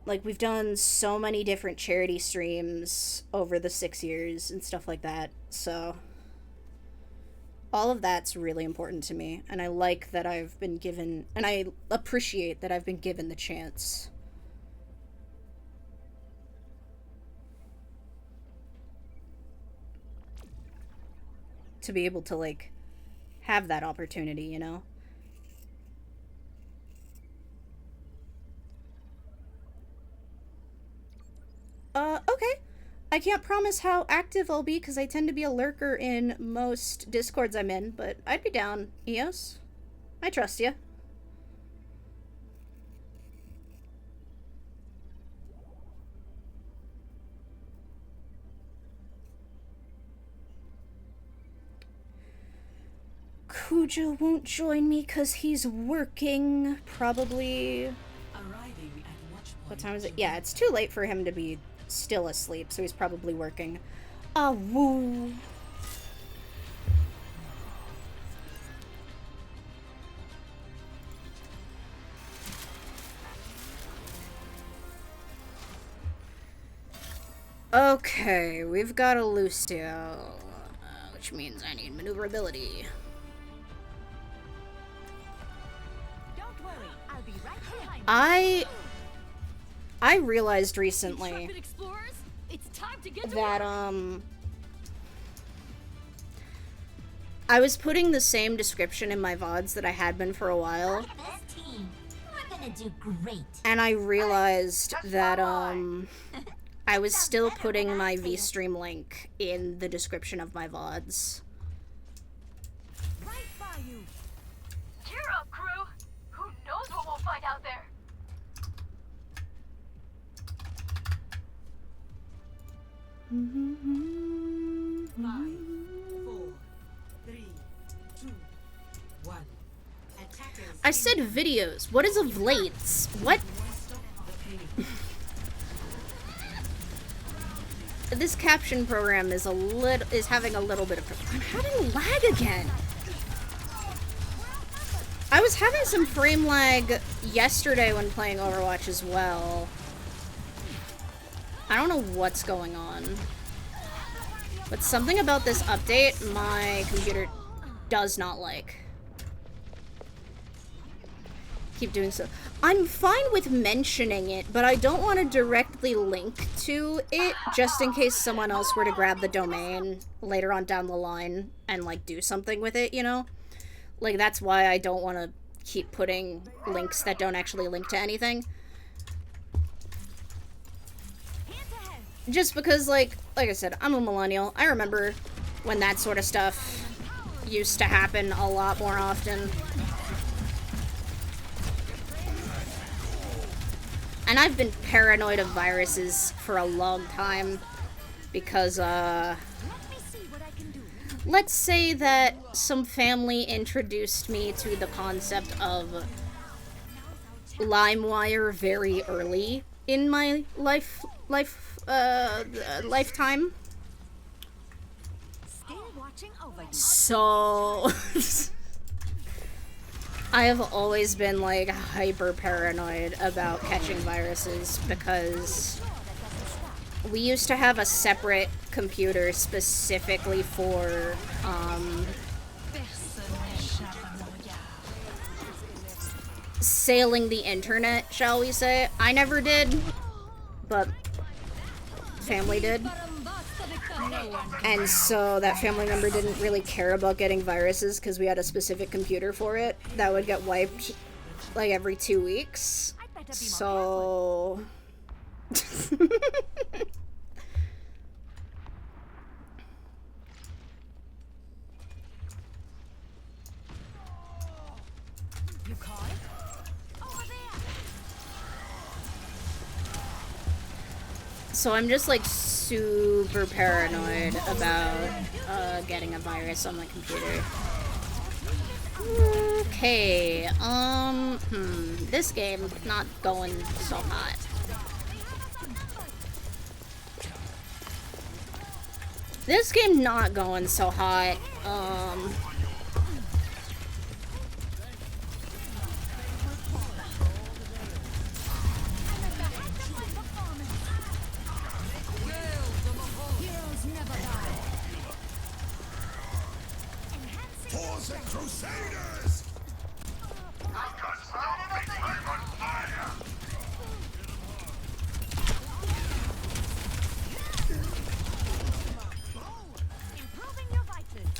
Speaker 1: Like, we've done so many different charity streams over the 6 years and stuff like that, so all of that's really important to me, and I like that I've been given, and I appreciate that I've been given the chance. To be able to, like, have that opportunity, you know? Okay. I can't promise how active I'll be because I tend to be a lurker in most Discords I'm in, but I'd be down, Eos. I trust you. Kuja won't join me because he's working, probably. What time is it? Yeah, it's too late for him to be still asleep, so he's probably working. Ah, woo. Okay, we've got a Lucio, which means I need maneuverability.
Speaker 2: Don't worry, I'll be right behind you.
Speaker 1: I realized recently that, I was putting the same description in my VODs that I had been for a while.
Speaker 5: This team, we're gonna do great.
Speaker 1: And I realized that, I was still putting my VStream link in the description of my VODs.
Speaker 2: Right by you.
Speaker 5: Cheer up, crew. Who knows what we'll find out there?
Speaker 6: Five, four, three, two, one. Attackers.
Speaker 1: I said videos. What is of late? What? This caption program is having a little bit of. I'm having lag again. I was having some frame lag yesterday when playing Overwatch as well. I don't know what's going on. But something about this update my computer does not like. Keep doing so. I'm fine with mentioning it, but I don't want to directly link to it just in case someone else were to grab the domain later on down the line and, like, do something with it, you know? Like, that's why I don't want to keep putting links that don't actually link to anything. Just because, like I said, I'm a millennial. I remember when that sort of stuff used to happen a lot more often. And I've been paranoid of viruses for a long time because, let's say that some family introduced me to the concept of LimeWire very early in my lifetime.
Speaker 2: Still watching over you.
Speaker 1: So I have always been, like, hyper paranoid about catching viruses because we used to have a separate computer specifically for, sailing the internet, shall we say. I never did, but family did. And so that family member didn't really care about getting viruses because we had a specific computer for it that would get wiped like every 2 weeks. So
Speaker 2: You call it? Over there.
Speaker 1: So I'm just, like, super paranoid about getting a virus on my computer. Okay. Okay, this game not going so hot. This game not going so hot.
Speaker 3: Crusaders!
Speaker 7: I've got something. I'm on fire!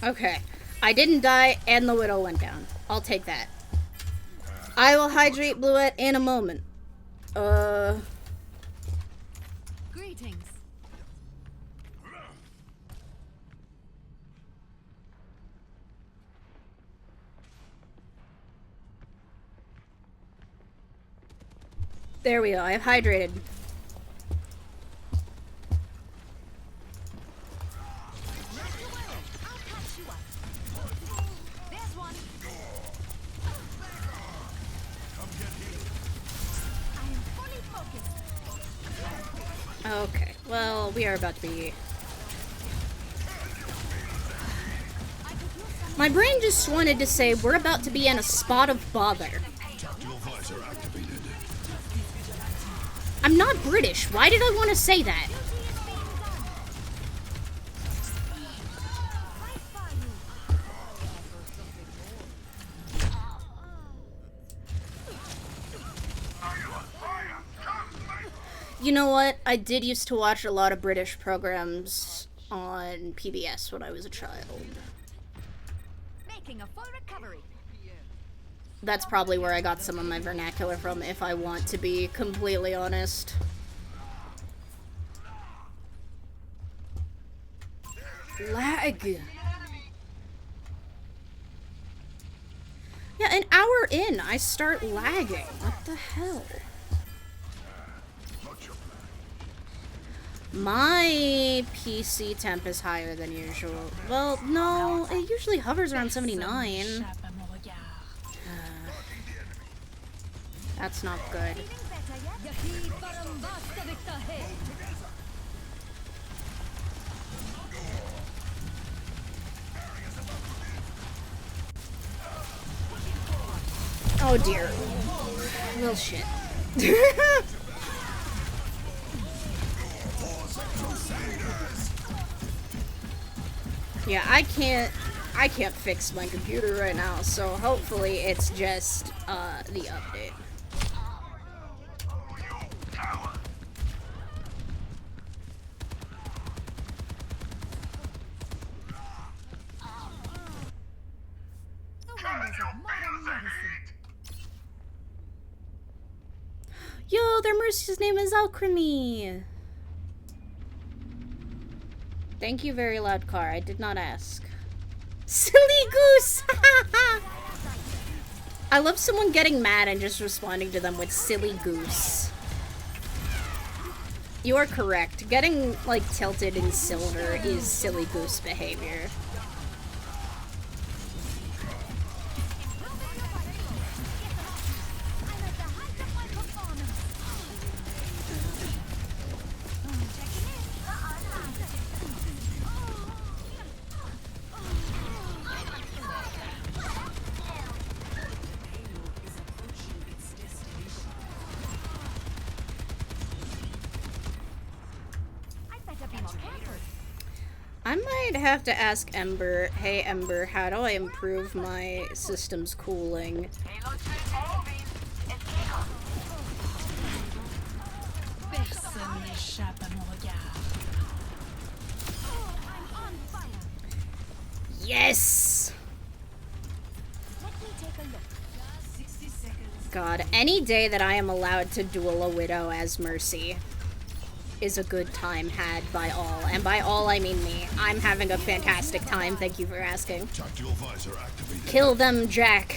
Speaker 1: Okay. I didn't die, and the Widow went down. I'll take that. I will hydrate Bluette in a moment.
Speaker 2: Greetings.
Speaker 1: There we go. I've hydrated. Okay, well, we are about to be... My brain just wanted to say, we're about to be in a spot of bother.
Speaker 3: Tactical visor activated.
Speaker 1: I'm not British. Why did I want to say that? You know what? I did used to watch a lot of British programs on PBS when I was a child.
Speaker 2: Making a full recovery.
Speaker 1: That's probably where I got some of my vernacular from, if I want to be completely honest. Lag. Yeah, an hour in, I start lagging. What the hell? My PC temp is higher than usual. Well, no, it usually hovers around 79. That's not good. Oh dear. Well, shit. Yeah, I can't fix my computer right now, so hopefully it's just the update. Yo, their Mercy's name is Alchemy. Thank you, very loud car. I did not ask. Silly goose! I love someone getting mad and just responding to them with silly goose. You are correct. Getting, like, tilted in silver is silly goose behavior. I might have to ask Ember, hey Ember, how do I improve my system's cooling? Yes! God, any day that I am allowed to duel a Widow as Mercy is a good time had by all. And by all, I mean me. I'm having a fantastic time, thank you for asking.
Speaker 3: Tactical visor activated.
Speaker 1: Kill them, Jack.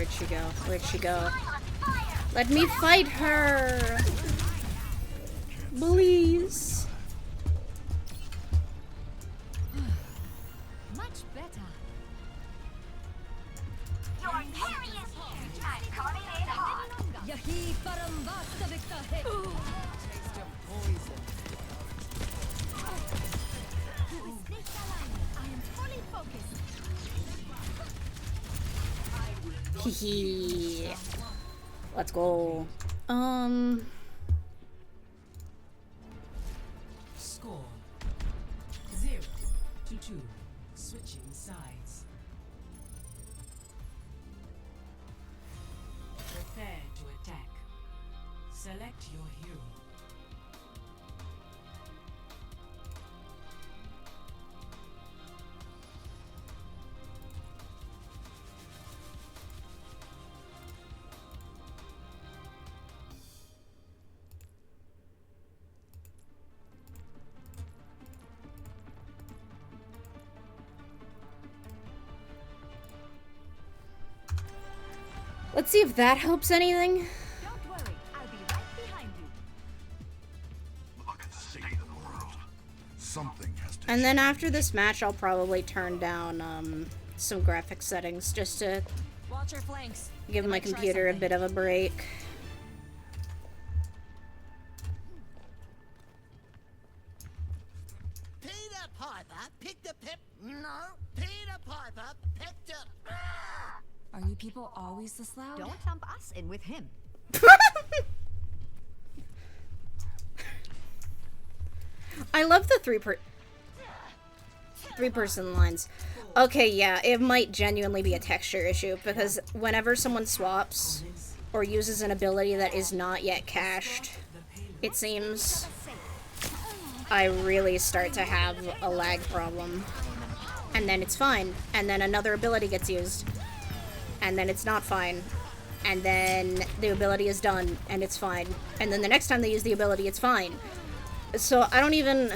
Speaker 1: Where'd she go? Where'd she go? Let me fight her! Please!
Speaker 2: Much better.
Speaker 5: Your carry is here. I'm coming in hot.
Speaker 2: Yahi param vastavika hai.
Speaker 6: Taste of poison.
Speaker 2: With this alignment, I am fully focused.
Speaker 1: Hehe. Let's go.
Speaker 6: Score 0-2. Switching sides. Prepare to attack. Select your hero.
Speaker 1: Let's see if that helps anything.
Speaker 2: Don't worry, I'll be right behind you.
Speaker 3: Look at the state of the world. Something has to
Speaker 1: And then after this match, I'll probably turn down some graphic settings just to
Speaker 2: Watch your flanks.
Speaker 1: give my computer a bit of a break.
Speaker 8: Peter Piper picked a pip. No, Peter Piper picked a.
Speaker 2: Are you people always this loud? Don't lump us in with him.
Speaker 1: I love the three-person lines. Okay, yeah, it might genuinely be a texture issue, because whenever someone swaps or uses an ability that is not yet cached, it seems I really start to have a lag problem. And then it's fine. And then another ability gets used. And then it's not fine. And then the ability is done, and it's fine. And then the next time they use the ability, it's fine. So I don't even...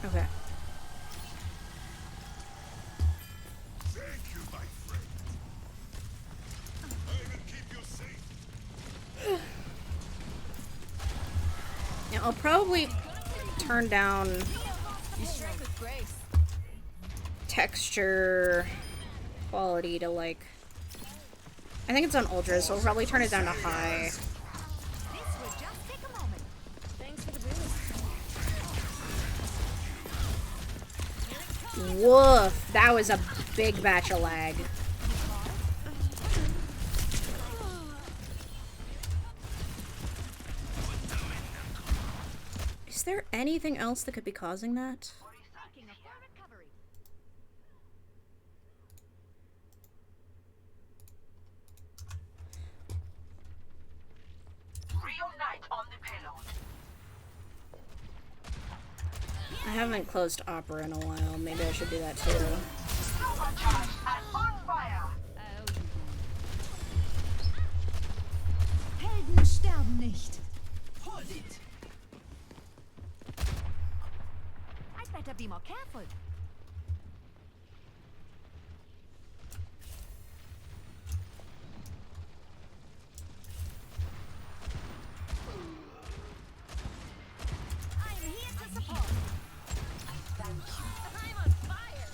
Speaker 1: Okay.
Speaker 3: Thank you, my friend. I will keep you safe.
Speaker 1: Yeah, I'll probably turn down texture quality to like... I think it's on ultra, so I'll probably turn it down to high.
Speaker 2: This would just take a moment. Thanks for the boost.
Speaker 1: Woof! That was a big batch of lag. Is there anything else that could be causing that?
Speaker 2: Taking a full recovery.
Speaker 5: Reunite on the payload.
Speaker 1: I haven't closed Opera in a while. Maybe I should do that too.
Speaker 5: Supercharged and on fire.
Speaker 2: Helden sterben nicht.
Speaker 6: Hold it.
Speaker 2: I'd better be more careful. I'm here to support.
Speaker 6: Thank you.
Speaker 2: I'm on fire.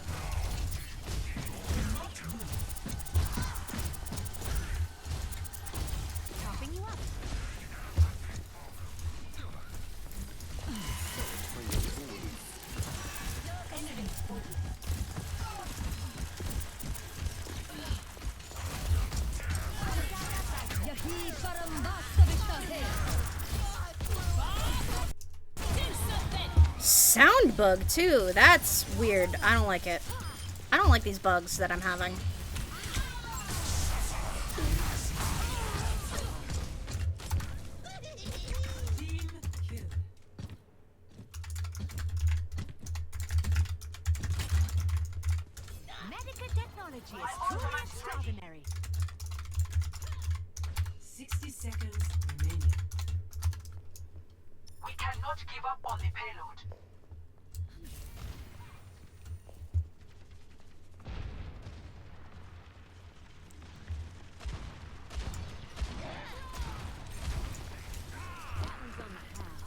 Speaker 2: Topping you up. Yahi param vastavika hai.
Speaker 1: Sound bug too. That's weird. I don't like it. I don't like these bugs that I'm having.
Speaker 6: Team kill.
Speaker 2: Medical technology is truly extraordinary.
Speaker 6: 60 seconds remaining.
Speaker 5: We cannot give up on the payload.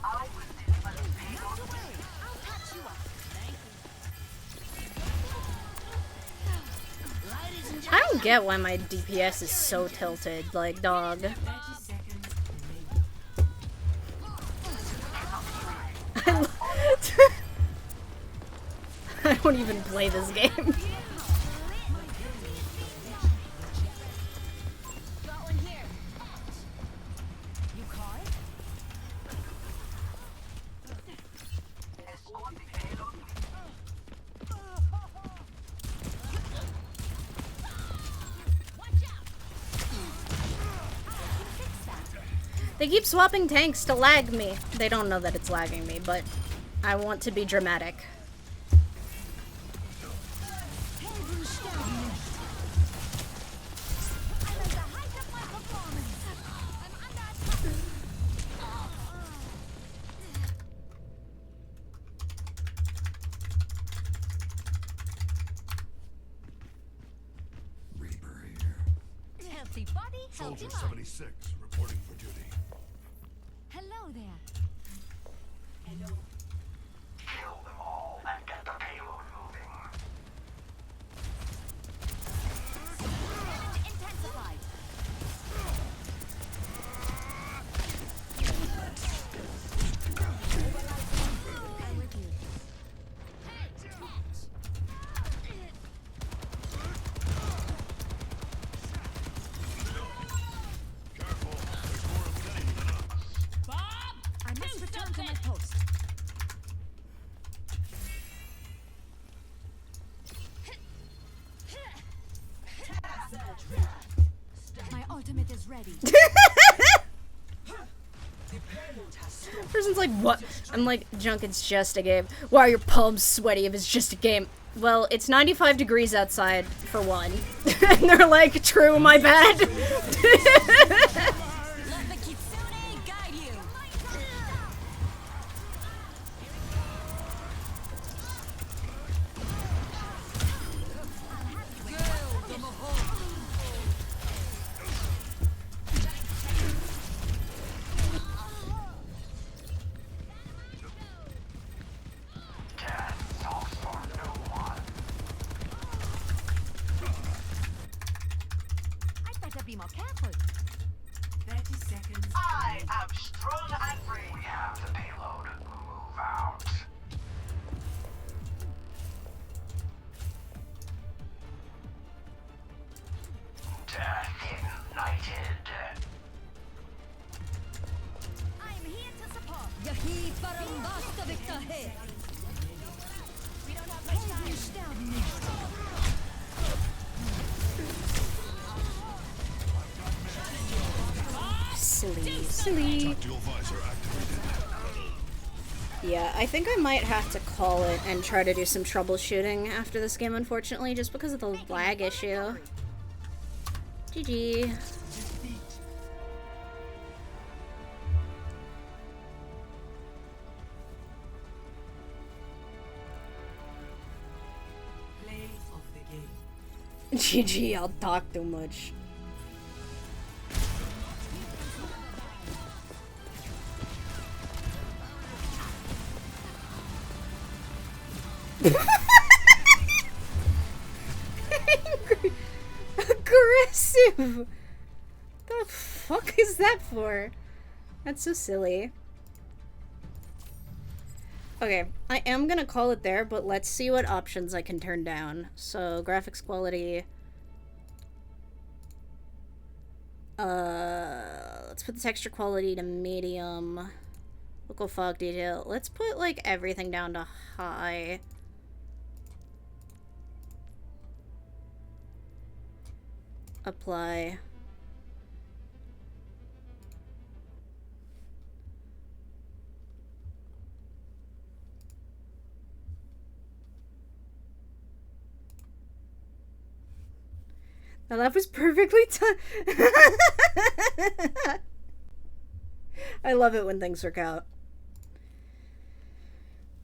Speaker 5: I will deliver the payload.
Speaker 2: I'll patch you up.
Speaker 1: I don't get why my DPS is so tilted, like, dog.
Speaker 6: 30 seconds remaining.
Speaker 1: I don't even play this game.
Speaker 2: Got one here. You caught it?
Speaker 5: Escort the payload.
Speaker 2: Watch out! Fix that.
Speaker 1: They keep swapping tanks to lag me. They don't know that it's lagging me, but I want to be dramatic.
Speaker 2: I'm at the height of my performance. I'm under attack.
Speaker 3: Reaper here.
Speaker 2: Healthy body, healthy
Speaker 3: Soldier
Speaker 2: mind.
Speaker 3: 76, reporting for duty.
Speaker 2: Hello there.
Speaker 7: Kill them all and get the payload moving.
Speaker 2: Damage intensified. I'm with you.
Speaker 3: Careful, there's more of an enemy than us.
Speaker 2: I must return to my post. My ultimate is ready.
Speaker 1: Person's like, what? I'm like, Junk, it's just a game. Why are your palms sweaty if it's just a game? Well, it's 95 degrees outside, for one. And they're like, true, my bad.
Speaker 2: Let the kitsune guide you. I better be more careful.
Speaker 6: 30 seconds.
Speaker 5: I am strong and brave.
Speaker 7: We have the payload. Move out. Death ignited.
Speaker 2: I'm here to support. Yahi Barambasta Victor. We don't have much time.
Speaker 1: Silly.
Speaker 3: Dual visor activated.
Speaker 1: Yeah, I think I might have to call it and try to do some troubleshooting after this game, unfortunately, just because of the lag issue. GG.
Speaker 6: Play of the game.
Speaker 1: GG, I'll talk too much. Angry. Aggressive. The fuck is that for? That's so silly. Okay, I am gonna call it there, but let's see what options I can turn down. So, graphics quality. Let's put the texture quality to medium. Local fog detail. Let's put, like, everything down to high. Apply. My laugh was perfectly timed. I love it when things work out.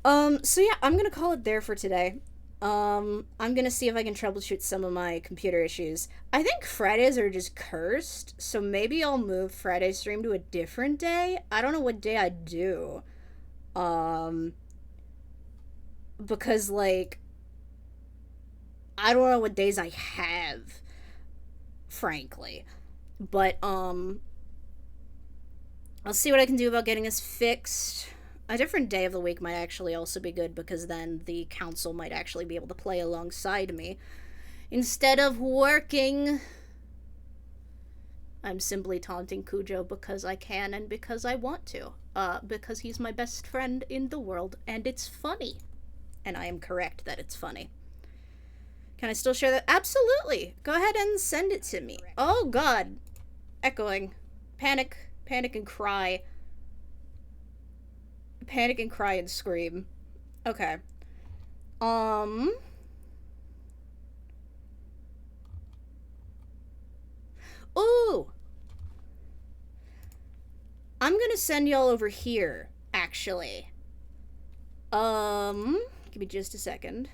Speaker 1: So yeah, I'm gonna call it there for today. I'm gonna see if I can troubleshoot some of my computer issues. I think Fridays are just cursed, so maybe I'll move Friday stream to a different day. I don't know what day I'd do. Because, like, I don't know what days I have, frankly. But, I'll see what I can do about getting this fixed. A different day of the week might actually also be good, because then the council might actually be able to play alongside me instead of working. I'm simply taunting Cujo because I can and because I want to. Because he's my best friend in the world, and it's funny. And I am correct that it's funny. Can I still share that? Absolutely! Go ahead and send it to me. Oh god. Echoing. Panic. Panic and cry. Panic and cry and scream. Okay. Ooh! I'm gonna send y'all over here, actually. Give me just a second.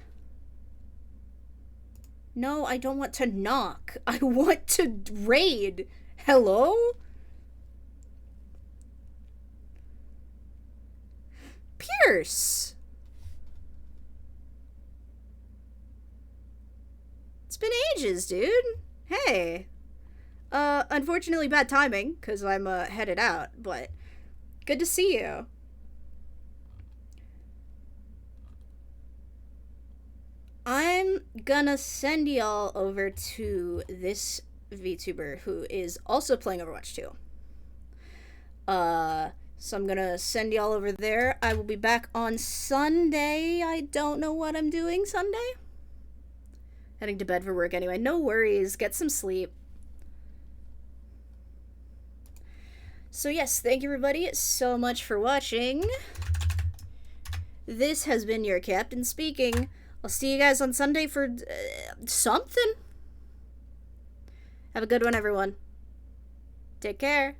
Speaker 1: No, I don't want to knock. I want to raid. Hello? Pierce! It's been ages, dude. Hey. Unfortunately bad timing, because I'm, headed out, but good to see you. I'm gonna send y'all over to this VTuber who is also playing Overwatch 2. So I'm gonna send y'all over there. I will be back on Sunday. I don't know what I'm doing Sunday. Heading to bed for work anyway. No worries. Get some sleep. So yes, thank you everybody so much for watching. This has been your captain speaking. I'll see you guys on Sunday for something. Have a good one, everyone. Take care.